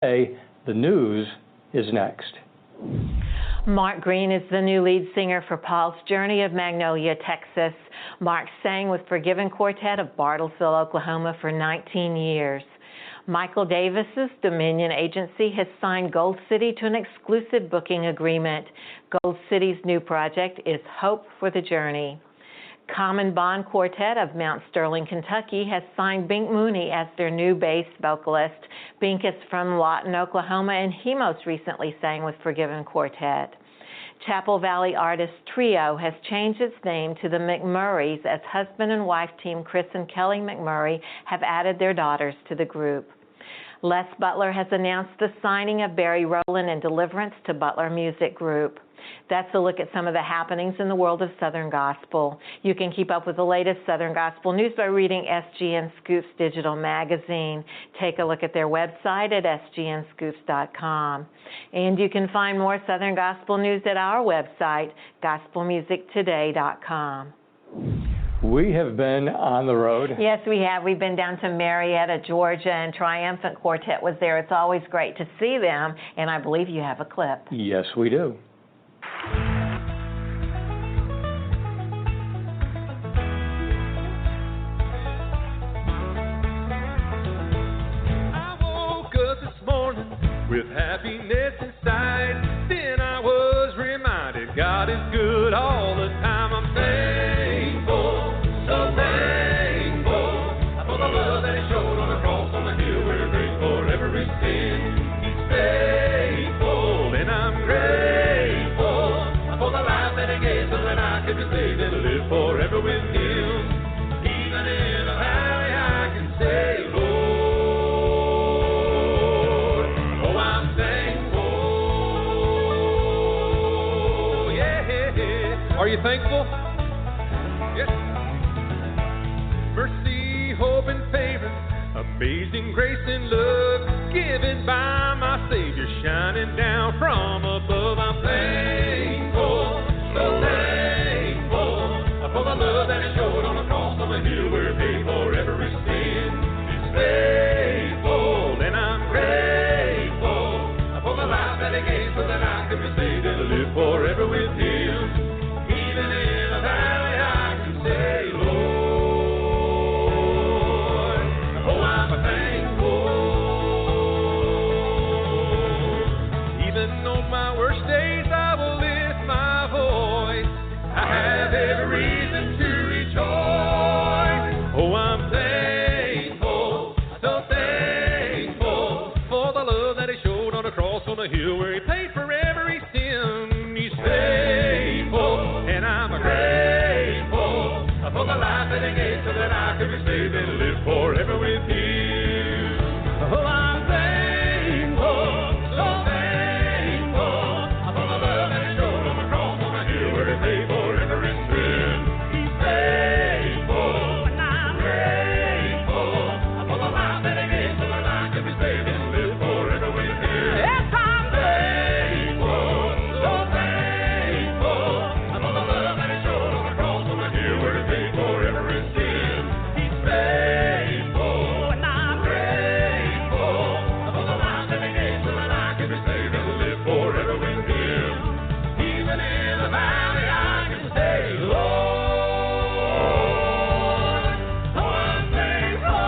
Hey, the news is next. Mark Green is the new lead singer for Paul's Journey of Magnolia, Texas. Mark sang with Forgiven Quartet of Bartlesville, Oklahoma for 19 years. Michael Davis's Dominion Agency has signed Gold City to an exclusive booking agreement. Gold City's new project is Hope for the Journey. Common Bond Quartet of Mount Sterling, Kentucky has signed Bink Mooney as their new bass vocalist. Bink is from Lawton, Oklahoma, and he most recently sang with Forgiven Quartet. Chapel Valley Artist Trio has changed its name to the McMurrays as husband and wife team Chris and Kelly McMurray have added their daughters to the group. Les Butler has announced the signing of Barry Rowland and Deliverance to Butler Music Group. That's a look at some of the happenings in the world of Southern Gospel. You can keep up with the latest Southern Gospel news by reading SGN Scoops Digital Magazine. Take a look at their website at sgnscoops.com. And you can find more Southern Gospel news at our website, gospelmusictoday.com. We have been on the road. Yes, we have. We've been down to Marietta, Georgia, and Triumphant Quartet was there. It's always great to see them, and I believe you have a clip. Yes, we do. I woke up this morning with happiness inside. Then I was reminded God is good all the time. I'm thankful, so thankful for the love that He showed on the cross on the hill where He paid for every sin. He's faithful, and I'm grateful for the life that He gave so that I could be saved and live forever with Him. Even in a valley I can say, Lord, oh, I'm thankful. Yeah. Are you thankful? Yes. Mercy, hope, and favor, amazing grace and love given by my Savior, shining down from above. I'm thankful, so thankful for the love that He showed on the cross on the hill where He paid for every sin. He's faithful, and I'm grateful for the life that He gave so that I could be saved and live forever with Him. Even in a valley I can say, Lord, oh, I'm thankful. Even on my worst days I will lift my voice. I have every reason to rejoice. Oh, I'm thankful, so thankful for the love that He showed on the cross on the hill where He paid for every sin. He's faithful, and I'm grateful for the life that He gave so that I could be saved and live forever with Him. Oh, I'm thankful, so thankful for the love that He showed on the cross on the hill where He paid for every sin. He's faithful, and I'm grateful for the life that He gave so that I could be saved and live forever with Him. Yes, I'm thankful, so thankful for the love that He showed on the cross on the hill where He paid for every sin. He's faithful, and I'm grateful for the life that He gave so that I could be saved and live forever with Him. Even in the valley I can say, Lord, oh, I'm thankful.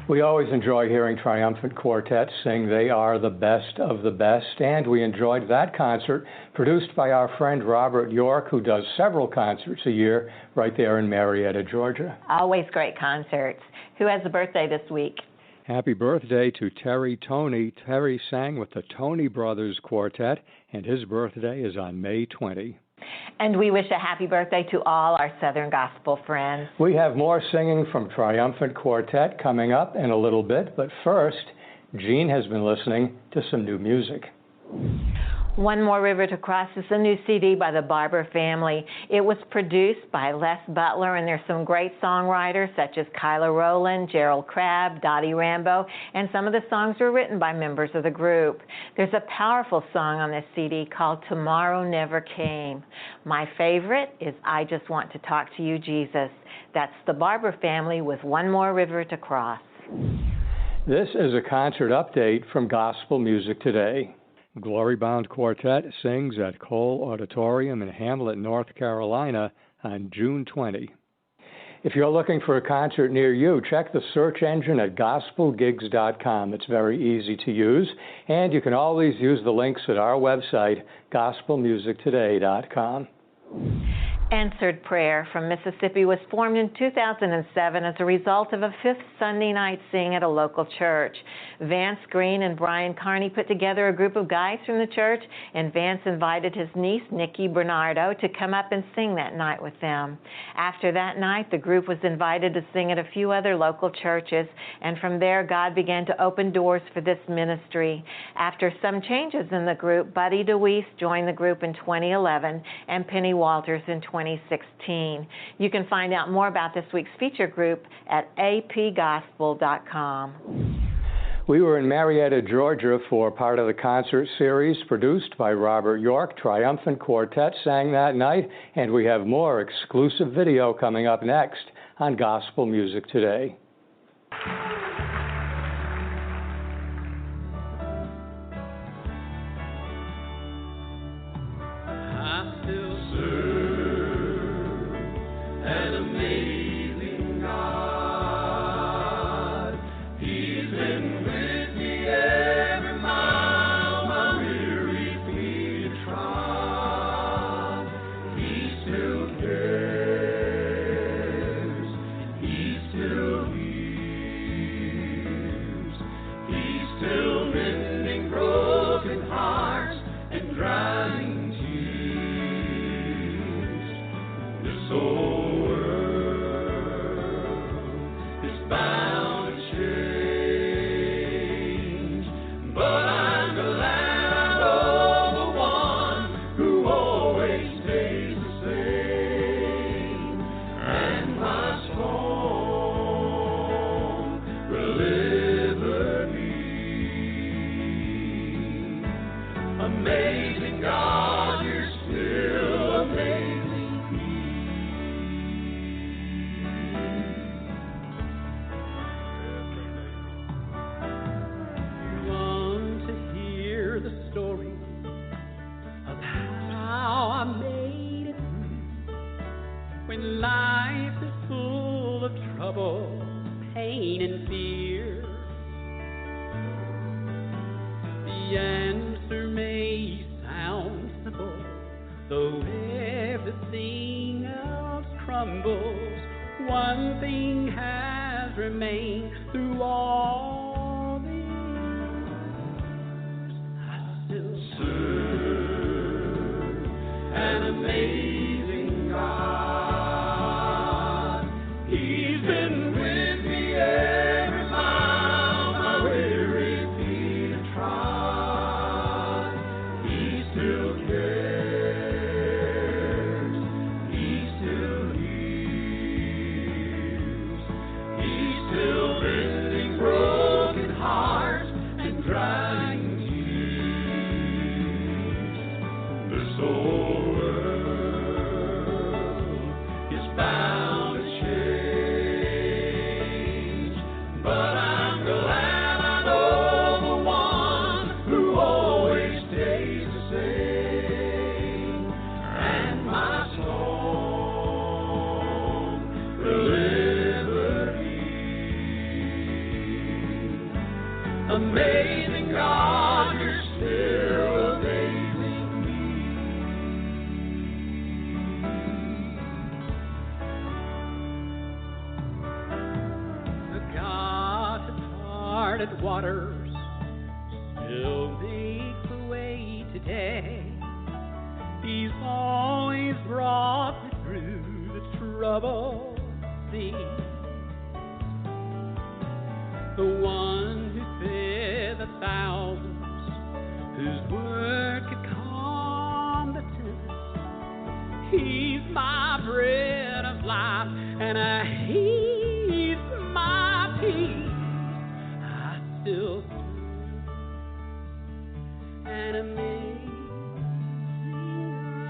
We always enjoy hearing Triumphant Quartet sing They Are the Best of the Best, and we enjoyed that concert produced by our friend Robert York, who does several concerts a year right there in Marietta, Georgia. Always great concerts. Who has a birthday this week? Happy birthday to Terry Tony. Terry sang with the Tony Brothers Quartet, and his birthday is on May 20. And we wish a happy birthday to all our Southern Gospel friends. We have more singing from Triumphant Quartet coming up in a little bit, but first, Jean has been listening to some new music. One More River to Cross is a new CD by the Barber family. It was produced by Les Butler, and there's some great songwriters such as Kyla Rowland, Gerald Crabb, Dottie Rambo, and some of the songs were written by members of the group. There's a powerful song on this CD called Tomorrow Never Came. My favorite is I Just Want to Talk to You, Jesus. That's the Barber family with One More River to Cross. This is a concert update from Gospel Music Today. Glory Bound Quartet sings at Cole Auditorium in Hamlet, North Carolina on June 20. If you're looking for a concert near you, check the search engine at gospelgigs.com. It's very easy to use, and you can always use the links at our website, gospelmusictoday.com. Answered Prayer from Mississippi was formed in 2007 as a result of a fifth Sunday night sing at a local church. Vance Green and Brian Carney put together a group of guys from the church, and Vance invited his niece, Nikki Bernardo, to come up and sing that night with them. After that night, the group was invited to sing at a few other local churches, and from there, God began to open doors for this ministry. After some changes in the group, Buddy DeWeese joined the group in 2011, and Penny Walters in 2016. You can find out more about this week's feature group at apgospel.com. We were in Marietta, Georgia for part of the concert series produced by Robert York. Triumphant Quartet sang that night, and we have more exclusive video coming up next on Gospel Music Today. Amazing God, you're still amazing me. The God that parted waters still makes a way today. He's always brought me through the troubled sea. The one who fed the thousands, whose word could calm He's my bread of life, and He's my peace. I still an amazing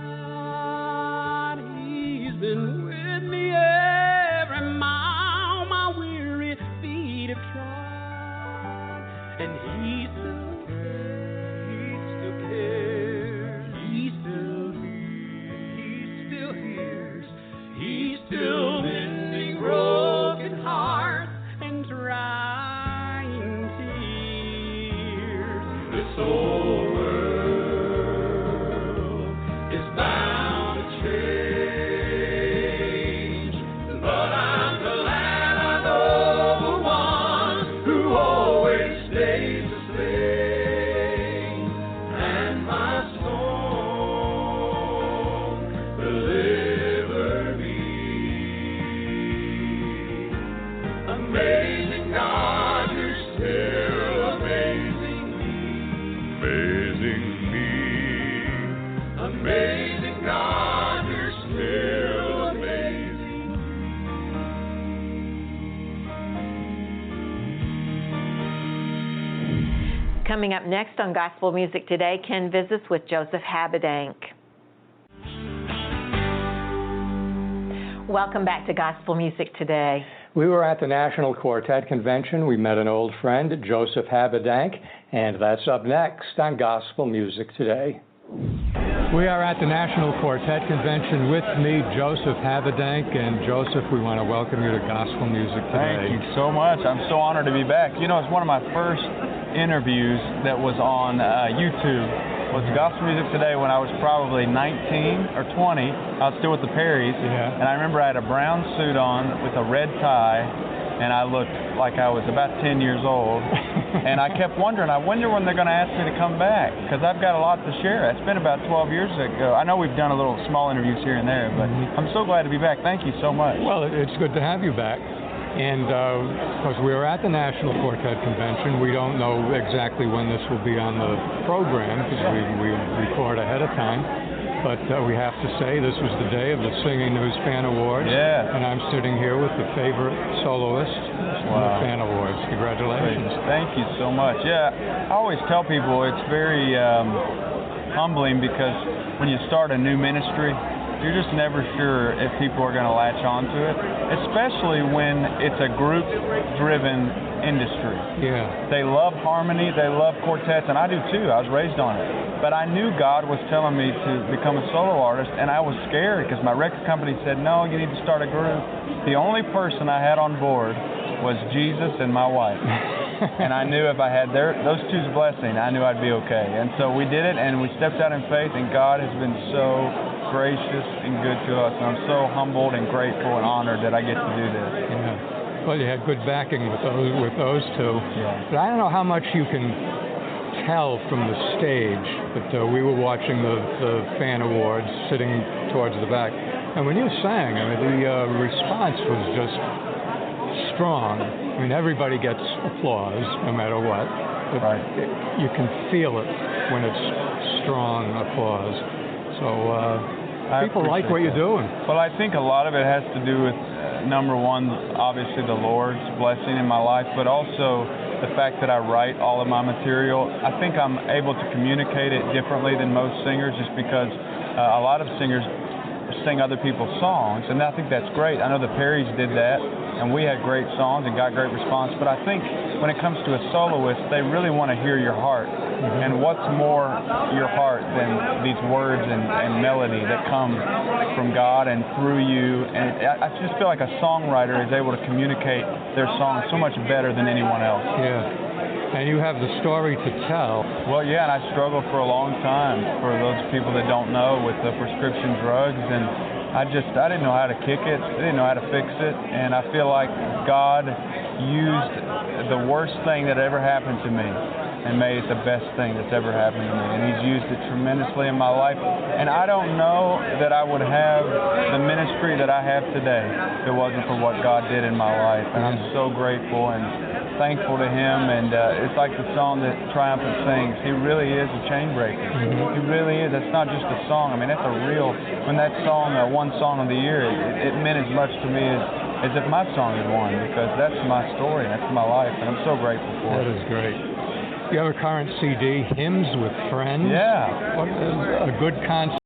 God. He's been with me every mile my weary feet have trod, and He still cares. He still hears. He's still mending broken hearts and drying tears. This old world is bound to change, but I'm glad I know the one who always stays the same, and my song deliver me. Amazing God, you're still amazing me. Amazing me. Amazing God, you're still amazing. Coming up next on Gospel Music Today, Ken visits with Joseph Habedank. Welcome back to Gospel Music Today. We were at the National Quartet Convention. We met an old friend, Joseph Habedank, and that's up next on Gospel Music Today. We are at the National Quartet Convention with me, Joseph Habedank. And Joseph, we want to welcome you to Gospel Music Today. Thank you so much. I'm so honored to be back. You know, it's one of my first interviews that was on YouTube. Was Gospel Music Today when I was probably 19 or 20. I was still with the Perrys. Yeah. And I remember I had a brown suit on with a red tie, and I looked like I was about 10 years old. And I kept wondering, I wonder when they're going to ask me to come back, because I've got a lot to share. It's been about 12 years ago. I know we've done a little small interviews here and there, but I'm so glad to be back. Thank you so much. Well, it's good to have you back. And because we were at the National Quartet Convention, we don't know exactly when this will be on the program, because we record ahead of time. But we have to say this was the day of the Singing News Fan Awards. Yeah. And I'm sitting here with the favorite soloist in the Fan Awards. Congratulations. Thank you so much. Yeah, I always tell people it's very humbling, because when you start a new ministry, you're just never sure if people are going to latch onto it, especially when it's a group-driven industry. Yeah. They love harmony, they love quartets, and I do too. I was raised on it. But I knew God was telling me to become a solo artist, and I was scared because my record company said, no, you need to start a group. The only person I had on board was Jesus and my wife. And I knew if I had those two's blessing, I knew I'd be okay. And so we did it, and we stepped out in faith, and God has been so gracious and good to us. And I'm so humbled and grateful and honored that I get to do this. Yeah. Well, you had good backing with those two. Yeah. But I don't know how much you can tell from the stage, but we were watching the Fan Awards sitting towards the back. And when you sang, I mean, the response was just strong. I mean, everybody gets applause no matter what. But right. You can feel it when it's strong applause. So people like what you're doing. Well, I think a lot of it has to do with, number one, obviously the Lord's blessing in my life, but also the fact that I write all of my material. I think I'm able to communicate it differently than most singers, just because a lot of singers sing other people's songs, and I think that's great. I know the Perrys did that, and we had great songs and got great response, but I think when it comes to a soloist, they really want to hear your heart. And what's more your heart than these words and melody that come from God and through you? And I just feel like a songwriter is able to communicate their song so much better than anyone else. Yeah. And you have the story to tell. Well, yeah, and I struggled for a long time, for those people that don't know, with the prescription drugs, and I didn't know how to kick it, I didn't know how to fix it, and I feel like God used the worst thing that ever happened to me and made it the best thing that's ever happened to me, and He's used it tremendously in my life, and I don't know that I would have the ministry that I have today if it wasn't for what God did in my life, and I'm so grateful, and thankful to him, and it's like the song that Triumphant sings. He really is a chain breaker. He really is. That's not just a song. I mean, that's a real. When that song won Song of the Year, it meant as much to me as if my song had won, because that's my story, that's my life, and I'm so grateful for it. That is great. You have a current CD, Hymns with Friends. Yeah. What is a good concept?